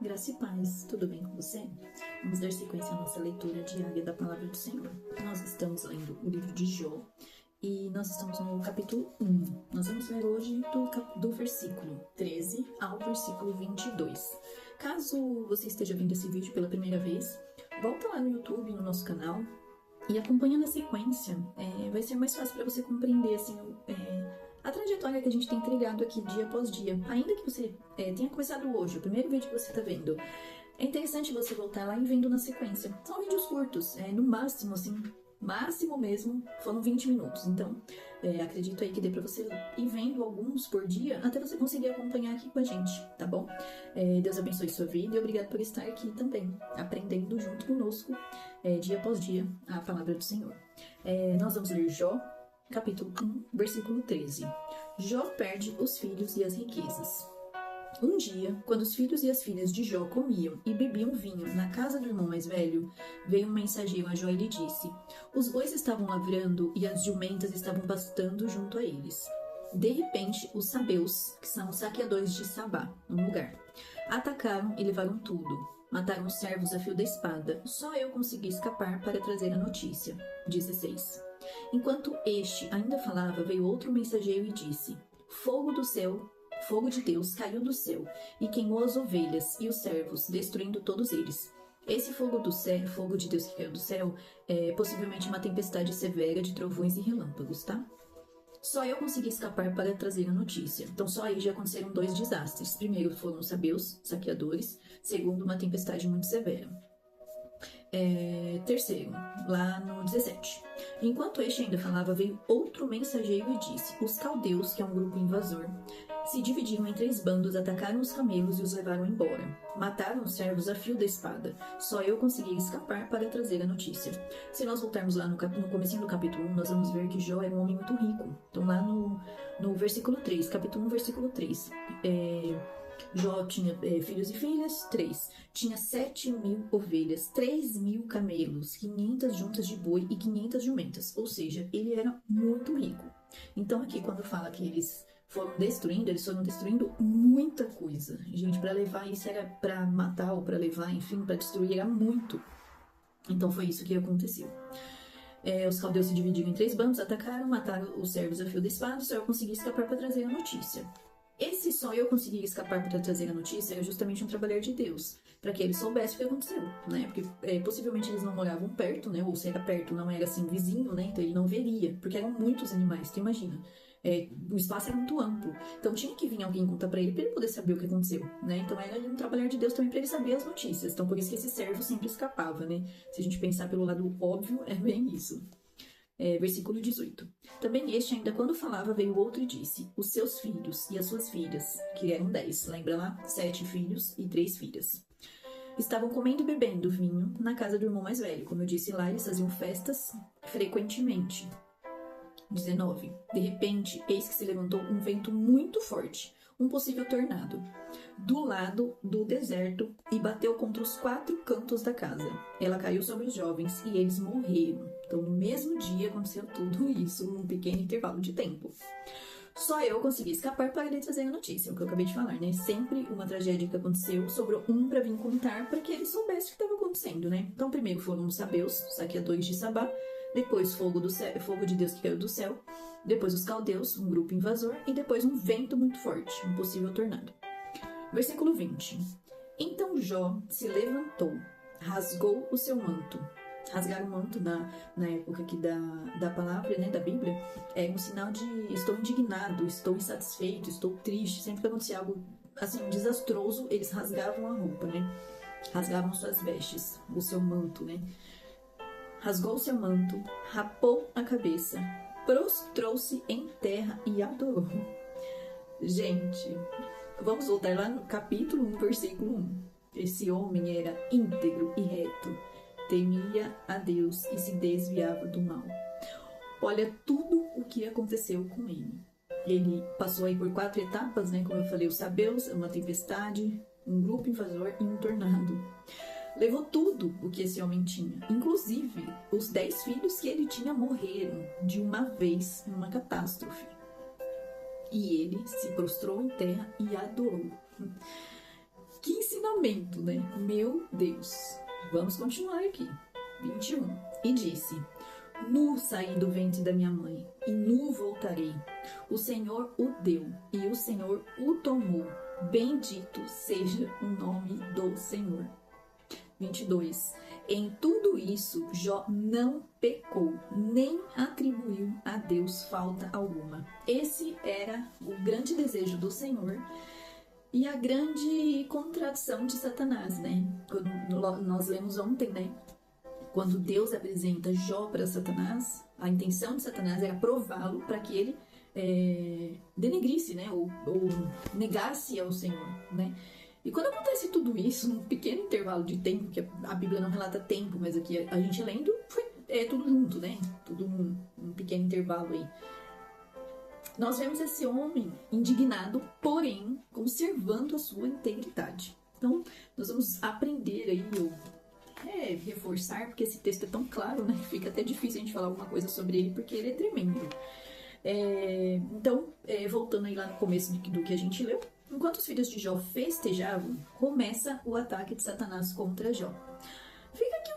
Graça e paz, tudo bem com você? Vamos dar sequência à nossa leitura diária da Palavra do Senhor. Nós estamos lendo o livro de Jó e nós estamos no capítulo 1. Nós vamos ler hoje do versículo 13 ao versículo 22. Caso você esteja vendo esse vídeo pela primeira vez, volta lá no YouTube, no nosso canal, e acompanhando a sequência, vai ser mais fácil para você compreender assim, a trajetória que a gente tem trilhado aqui dia após dia. Ainda que você tenha começado hoje, o primeiro vídeo que você está vendo, é interessante você voltar lá e vendo na sequência. São vídeos curtos, no máximo, assim, máximo mesmo, foram 20 minutos. Então, acredito aí que dê pra você ir vendo alguns por dia, até você conseguir acompanhar aqui com a gente, tá bom? Deus abençoe sua vida e obrigado por estar aqui também, aprendendo junto conosco, dia após dia, a palavra do Senhor. Nós vamos ler Jó, capítulo 1, versículo 13. Jó perde os filhos e as riquezas. Um dia, quando os filhos e as filhas de Jó comiam e bebiam vinho na casa do irmão mais velho, veio um mensageiro a Jó e lhe disse: os bois estavam lavrando e as jumentas estavam pastando junto a eles. De repente, os sabeus, que são os saqueadores de Sabá, um lugar, atacaram e levaram tudo. Mataram os servos a fio da espada. Só eu consegui escapar para trazer a notícia. 16. Enquanto este ainda falava, veio outro mensageiro e disse: fogo do céu, fogo de Deus caiu do céu e queimou as ovelhas e os servos, destruindo todos eles. Esse fogo do céu, fogo de Deus que caiu do céu, é possivelmente uma tempestade severa de trovões e relâmpagos, tá? Só eu consegui escapar para trazer a notícia. Então só aí já aconteceram 2 desastres. Primeiro foram os sabeus, saqueadores. Segundo, uma tempestade muito severa. Terceiro, lá no 17. Enquanto este ainda falava, veio outro mensageiro e disse: os caldeus, que é um grupo invasor, se dividiram em 3 bandos, atacaram os camelos e os levaram embora. Mataram os servos a fio da espada. Só eu consegui escapar para trazer a notícia. Se nós voltarmos lá no comecinho do capítulo 1, nós vamos ver que Jó era um homem muito rico. Então lá no versículo 3, capítulo 1, versículo 3, Jó tinha filhos e filhas, 3. Tinha 7.000 ovelhas, 3.000 camelos, 500 juntas de boi e 500 jumentas. Ou seja, ele era muito rico. Então aqui quando fala que eles foram destruindo muita coisa. Gente, para levar isso era para matar ou para levar, enfim, para destruir era muito. Então foi isso que aconteceu. Os caldeus se dividiram em 3 bandos, atacaram, mataram os servos a fio da espada, só eu consegui escapar para trazer a notícia. Esse só eu conseguir escapar para trazer a notícia era justamente um trabalhar de Deus, para que ele soubesse o que aconteceu, né? Porque possivelmente eles não moravam perto, né? Ou se era perto, não era assim vizinho, né? Então ele não veria, porque eram muitos animais, tu imagina. O espaço era muito amplo, então tinha que vir alguém contar para ele poder saber o que aconteceu, né? Então era um trabalhar de Deus também para ele saber as notícias. Então por isso que esse servo sempre escapava, né? Se a gente pensar pelo lado óbvio, é bem isso. Versículo 18. Também este ainda quando falava, veio outro e disse: os seus filhos e as suas filhas, que eram 10, lembra lá? 7 filhos e 3 filhas. Estavam comendo e bebendo vinho na casa do irmão mais velho. Como eu disse lá, eles faziam festas frequentemente. 19. De repente, eis que se levantou um vento muito forte, um possível tornado, do lado do deserto e bateu contra os 4 cantos da casa. Ela caiu sobre os jovens e eles morreram. Então, no mesmo dia aconteceu tudo isso, num pequeno intervalo de tempo. Só eu consegui escapar para lhe trazer a notícia, o que eu acabei de falar, né? Sempre uma tragédia que aconteceu, sobrou um para vir contar para que ele soubesse o que estava acontecendo, né? Então, primeiro foram os sabeus, saqueadores de Sabá, depois fogo de Deus que caiu do céu, depois os caldeus, um grupo invasor, e depois um vento muito forte, um possível tornado. Versículo 20. Então Jó se levantou, rasgou o seu manto. Rasgar o manto na época aqui da palavra, né, da Bíblia, é um sinal de estou indignado, estou insatisfeito, estou triste. Sempre que acontecia algo assim desastroso, eles rasgavam a roupa, né? Rasgavam suas vestes, o seu manto, né? Rasgou seu manto, rapou a cabeça, prostrou-se em terra e adorou. Gente, vamos voltar lá no capítulo 1, versículo 1. Esse homem era íntegro e reto, temia a Deus e se desviava do mal. Olha tudo o que aconteceu com ele. Ele passou aí por 4 etapas, né? Como eu falei, os sabeus, uma tempestade, um grupo invasor e um tornado. Levou tudo o que esse homem tinha, inclusive os 10 filhos que ele tinha morreram de uma vez numa catástrofe. E ele se prostrou em terra e adorou. Que ensinamento! lamento, né? Meu Deus. Vamos continuar aqui. 21. E disse: Nu saí do ventre da minha mãe, e nu voltarei. O Senhor o deu, e o Senhor o tomou. Bendito seja o nome do Senhor. 22. Em tudo isso, Jó não pecou, nem atribuiu a Deus falta alguma. Esse era o grande desejo do Senhor e a grande contradição de Satanás, né? Nós lemos ontem, né? Quando Deus apresenta Jó para Satanás, a intenção de Satanás era prová-lo para que ele denegrisse, né? Ou negasse ao Senhor, né? E quando acontece tudo isso, num pequeno intervalo de tempo, que a Bíblia não relata tempo, mas aqui a gente lendo, é tudo junto, né? Tudo um pequeno intervalo aí. Nós vemos esse homem indignado, porém conservando a sua integridade. Então, nós vamos aprender aí, reforçar, porque esse texto é tão claro, né? Fica até difícil a gente falar alguma coisa sobre ele, porque ele é tremendo. Então, voltando aí lá no começo do que a gente leu, enquanto os filhos de Jó festejavam, começa o ataque de Satanás contra Jó. Fica aqui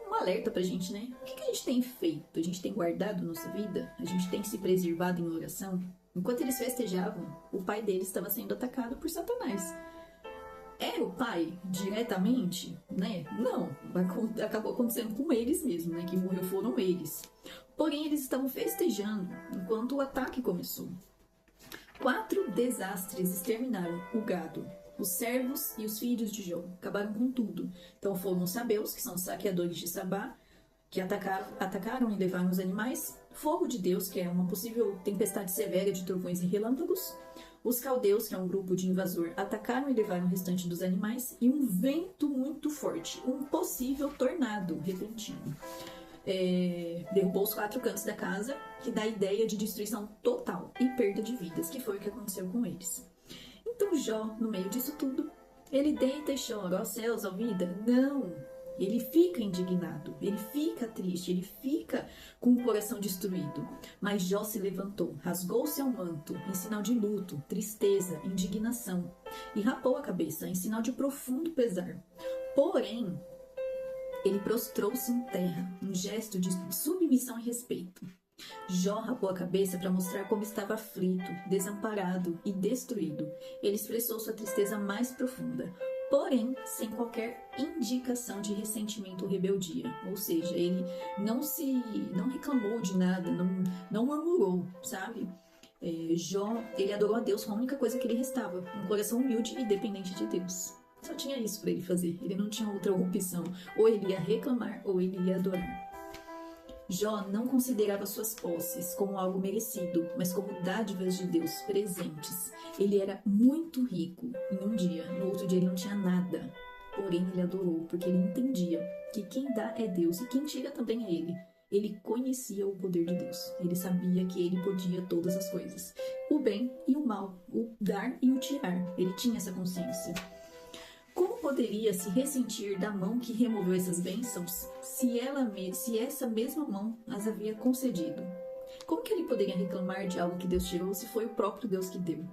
um alerta pra gente, né? O que a gente tem feito? A gente tem guardado nossa vida? A gente tem se preservado em oração? Enquanto eles festejavam, o pai deles estava sendo atacado por Satanás. Era o pai diretamente, né? Não, acabou acontecendo com eles mesmo, né? Que morreu foram eles. Porém, eles estavam festejando enquanto o ataque começou. 4 desastres exterminaram o gado, os servos e os filhos de Jó. Acabaram com tudo. Então foram os sabeus, que são os saqueadores de Sabá, que atacaram e levaram os animais. Fogo de Deus, que é uma possível tempestade severa de trovões e relâmpagos. Os caldeus, que é um grupo de invasor, atacaram e levaram o restante dos animais. E um vento muito forte, um possível tornado repentino. Derrubou os 4 cantos da casa, que dá a ideia de destruição total e perda de vidas, que foi o que aconteceu com eles. Então Jó, no meio disso tudo, ele deita e chora: ó céus, ó vida. Não! Ele fica indignado, ele fica triste, ele fica com o coração destruído. Mas Jó se levantou, rasgou seu manto, em sinal de luto, tristeza, indignação, e rapou a cabeça, em sinal de profundo pesar. Porém, ele prostrou-se em terra, um gesto de submissão e respeito. Jó rapou a cabeça para mostrar como estava aflito, desamparado e destruído. Ele expressou sua tristeza mais profunda, porém sem qualquer indicação de ressentimento ou rebeldia. Ou seja, ele não reclamou de nada, não murmurou, sabe? Jó, ele adorou a Deus com a única coisa que lhe restava, um coração humilde e dependente de Deus. Só tinha isso para ele fazer, ele não tinha outra opção. Ou ele ia reclamar, ou ele ia adorar. Jó não considerava suas posses como algo merecido, mas como dádivas de Deus presentes. Ele era muito rico em um dia, no outro dia ele não tinha nada. Porém, ele adorou, porque ele entendia que quem dá é Deus e quem tira também é Ele. Ele conhecia o poder de Deus. Ele sabia que Ele podia todas as coisas. O bem e o mal, o dar e o tirar. Ele tinha essa consciência. Como poderia se ressentir da mão que removeu essas bênçãos se essa mesma mão as havia concedido? Como que ele poderia reclamar de algo que Deus tirou se foi o próprio Deus que deu?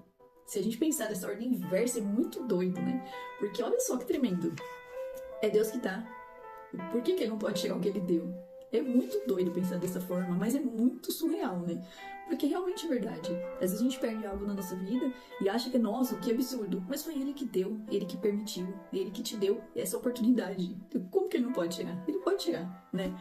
Se a gente pensar nessa ordem inversa, é muito doido, né? Porque olha só que tremendo. É Deus que dá. Por que ele não pode tirar o que ele deu? É muito doido pensar dessa forma, mas é muito surreal, né? Porque realmente é verdade. Às vezes a gente perde algo na nossa vida e acha que, nossa, que absurdo. Mas foi ele que deu, ele que permitiu, ele que te deu essa oportunidade. Como que ele não pode tirar? Ele pode tirar, né?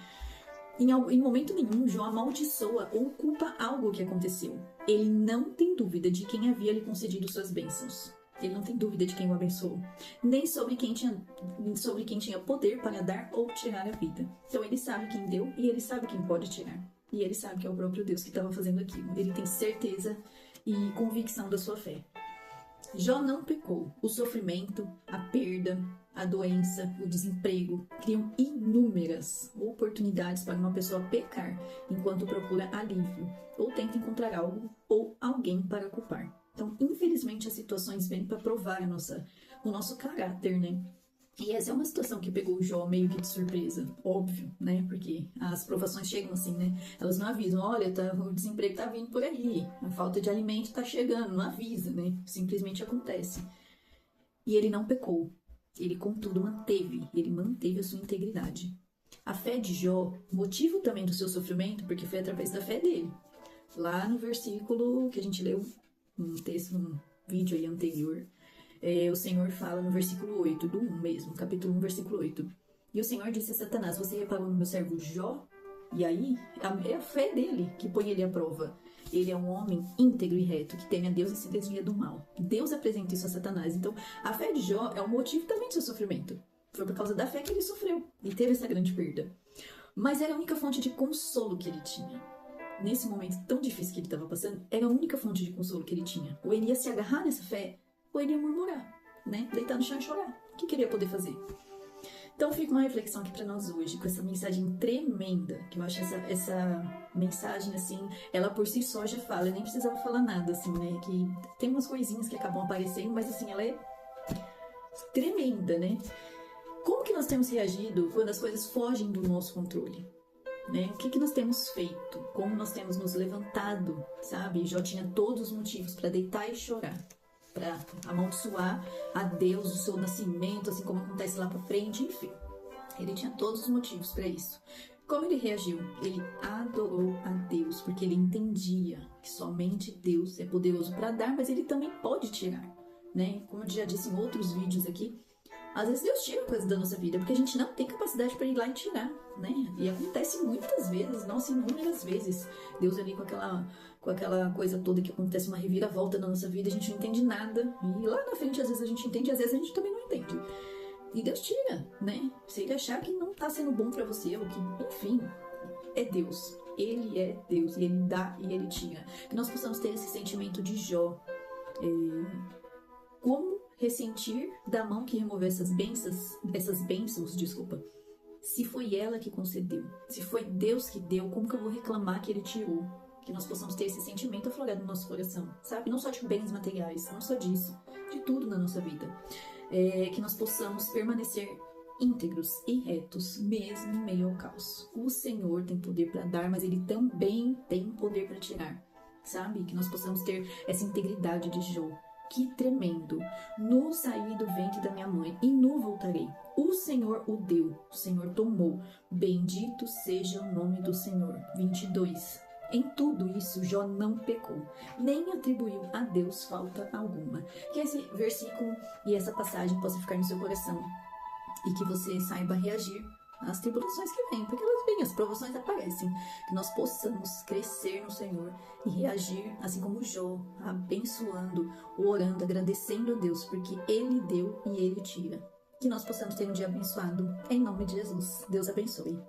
Em momento nenhum, Jó amaldiçoa ou culpa algo que aconteceu. Ele não tem dúvida de quem havia lhe concedido suas bênçãos. Ele não tem dúvida de quem o abençoou, nem sobre quem tinha poder para dar ou tirar a vida. Então ele sabe quem deu e ele sabe quem pode tirar. E ele sabe que é o próprio Deus que estava fazendo aquilo. Ele tem certeza e convicção da sua fé. Jó não pecou. O sofrimento, a perda, a doença, o desemprego criam inúmeras oportunidades para uma pessoa pecar enquanto procura alívio ou tenta encontrar algo ou alguém para culpar. Então, infelizmente, as situações vêm para provar o nosso caráter, né? E essa é uma situação que pegou o Jó meio que de surpresa, óbvio, né? Porque as provações chegam assim, né? Elas não avisam, olha, o desemprego tá vindo por aí, a falta de alimento tá chegando, não avisa, né? Simplesmente acontece. E ele não pecou. Ele, contudo, ele manteve a sua integridade. A fé de Jó, motivo também do seu sofrimento, porque foi através da fé dele. Lá no versículo que a gente leu, um texto, um vídeo aí anterior, o Senhor fala no versículo 8, do 1 mesmo, capítulo 1, versículo 8. E o Senhor disse a Satanás, você reparou no meu servo Jó? E aí, é a fé dele que põe ele à prova. Ele é um homem íntegro e reto, que teme a Deus e se desvia do mal. Deus apresenta isso a Satanás. Então, a fé de Jó é o motivo também do seu sofrimento. Foi por causa da fé que ele sofreu e teve essa grande perda. Mas era a única fonte de consolo que ele tinha. Nesse momento tão difícil que ele estava passando, era a única fonte de consolo que ele tinha. Ou ele ia se agarrar nessa fé, ou ele ia murmurar, né? Deitar no chão e chorar. O que ele ia poder fazer? Então fica uma reflexão aqui para nós hoje, com essa mensagem tremenda, que eu acho essa mensagem, assim, ela por si só já fala, eu nem precisava falar nada, assim, né, que tem umas coisinhas que acabam aparecendo, mas assim, ela é tremenda, né? Como que nós temos reagido quando as coisas fogem do nosso controle? Né? O que nós temos feito? Como nós temos nos levantado, sabe? Jó tinha todos os motivos para deitar e chorar, para amaldiçoar a Deus o seu nascimento, assim como acontece lá para frente, enfim. Ele tinha todos os motivos para isso. Como ele reagiu? Ele adorou a Deus, porque ele entendia que somente Deus é poderoso para dar, mas ele também pode tirar, né? Como eu já disse em outros vídeos aqui, às vezes Deus tira coisas da nossa vida, porque a gente não tem capacidade para ir lá e tirar, né? E acontece muitas vezes, nossa, inúmeras vezes. Deus ali com aquela coisa toda que acontece, uma reviravolta na nossa vida, a gente não entende nada. E lá na frente, às vezes a gente entende, às vezes a gente também não entende. E Deus tira, né? Se ele achar que não tá sendo bom para você, ou que, enfim, é Deus. Ele é Deus, e ele dá e ele tira. Que nós possamos ter esse sentimento de Jó. Como ressentir da mão que removeu essas bênçãos, se foi ela que concedeu, se foi Deus que deu, como que eu vou reclamar que ele tirou? Que nós possamos ter esse sentimento aflorado no nosso coração, sabe? Não só de bens materiais, não só disso, de tudo na nossa vida. Que nós possamos permanecer íntegros e retos, mesmo em meio ao caos. O Senhor tem poder para dar, mas Ele também tem poder para tirar, sabe? Que nós possamos ter essa integridade de Jó. Que tremendo! No saí do ventre da minha mãe e no voltarei. O Senhor o deu, o Senhor tomou. Bendito seja o nome do Senhor. 22. Em tudo isso, Jó não pecou, nem atribuiu a Deus falta alguma. Que esse versículo e essa passagem possam ficar no seu coração e que você saiba reagir às tribulações que vêm, porque elas vêm, as provações aparecem. Que nós possamos crescer no Senhor e reagir, assim como Jó, abençoando, orando, agradecendo a Deus, porque Ele deu e Ele tira. Que nós possamos ter um dia abençoado, em nome de Jesus. Deus abençoe.